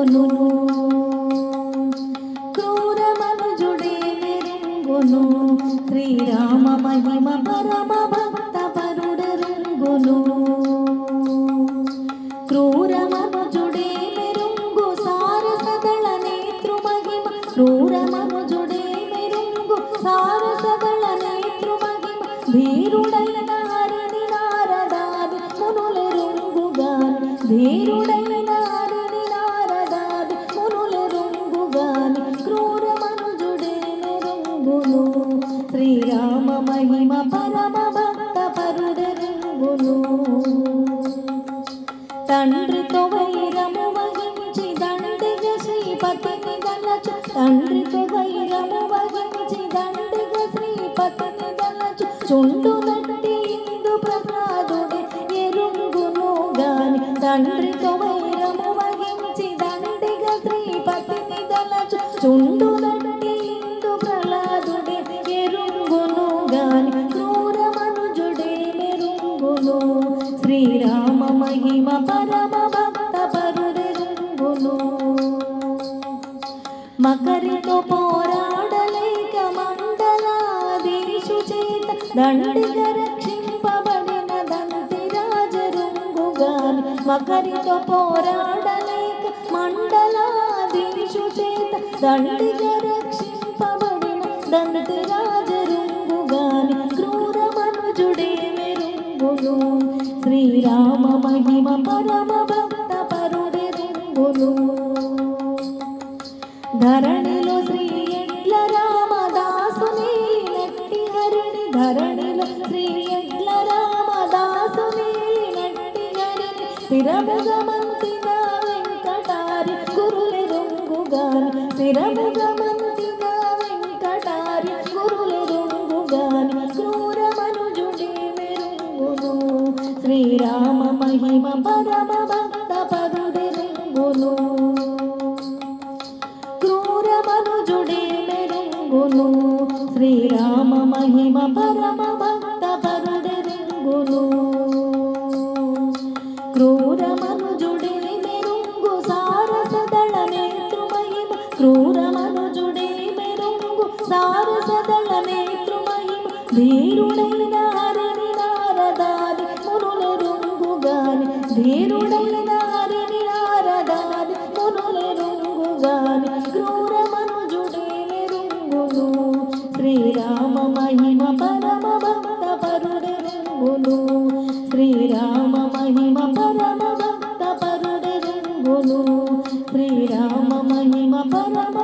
మెరుంగును క్రూర మనుజుడే మెరుంగును శ్రీరామ మహిమ పరమ భక్త పరుడెరుంగును క్రూర మనుజుడే మెరుంగు సారసదళ నేతృ మహిమ క్రూర మనుజుడే మెరుంగు సారసదళ నేతృ మహిమ ధీరుడైన హరిని నారదాది మునులెరుంగుగాని ధీరుడైన హరిని నారదాది మునులెరుంగుగాని క్రూర మనుజుడే మెరుంగును శ్రీరామ మహిమ పరమ భక్త పరుడెరుంగును తండ్రితో వైరము వహించి దండిగ శ్రీపతిని దలచు తండ్రితో వైరము వహించి దండిగ శ్రీపతిని దలచు చుండు నట్టి ఇందు ప్రహ్లాదుడే ఎరుంగును గాని తండ్రితో వైరము వహించి దండిగ శ్రీపతిని దలచు చుండు నట్టి ఇందు ప్రహ్లాదుడే ఎరుంగును గాని క్రూర మనుజుడే మెరుంగును శ్రీరామ మహిమ పరమ భక్త పరుడెరుంగును మకరితో పోరాడలేక మండలాధీశు చేత దండిగ రక్షింపబడిన దంతిరాజరుంగుగాని మకరితో పోరాడలేక మండలాధీశు చేత దండిగ రక్షింపబడిన దంతిరాజరుంగుగాని క్రూర మనుజుడే మెరుంగును శ్రీరామ మహిమ పరమ భక్త పరుడెరుంగును ధరణిలో శ్రీ ఎడ్ల రామదాసుని నట్టి హరిణి ధరణిలో శ్రీ ఎడ్ల రామదాసుని నట్టి హరిణి స్థిరముగమంతిన వెంకటారి గురులెరుంగుగాని స్థిరముగమంతిన వెంకటారి గురులెరుంగుగాని క్రూర మనుజుడే మెరుంగును శ్రీరామ మహిమ పరమ భక్త పరుడెరుంగును క్రూర మనుజుడే మెరుంగును శ్రీరామ మహిమ పరమ భక్త పరుడెరుంగును క్రూర మనుజుడే మెరుంగు సారసదళ నేతృ మహిమ క్రూర మనుజుడే మెరుంగు సారసదళ నేతృ మహిమ ధీరుడైన హరిని నారదాది మునులెరుంగుగాని ధీరుడైన హరిని నారదాది మునులెరుంగుగాని క్రూర మనుజుడే మెరుంగును శ్రీరామ మహిమ పరమ భక్త పరుడెరుంగును శ్రీరామ మహిమ పరమ భక్త పరుడెరుంగును శ్రీరామ మహిమ పరమ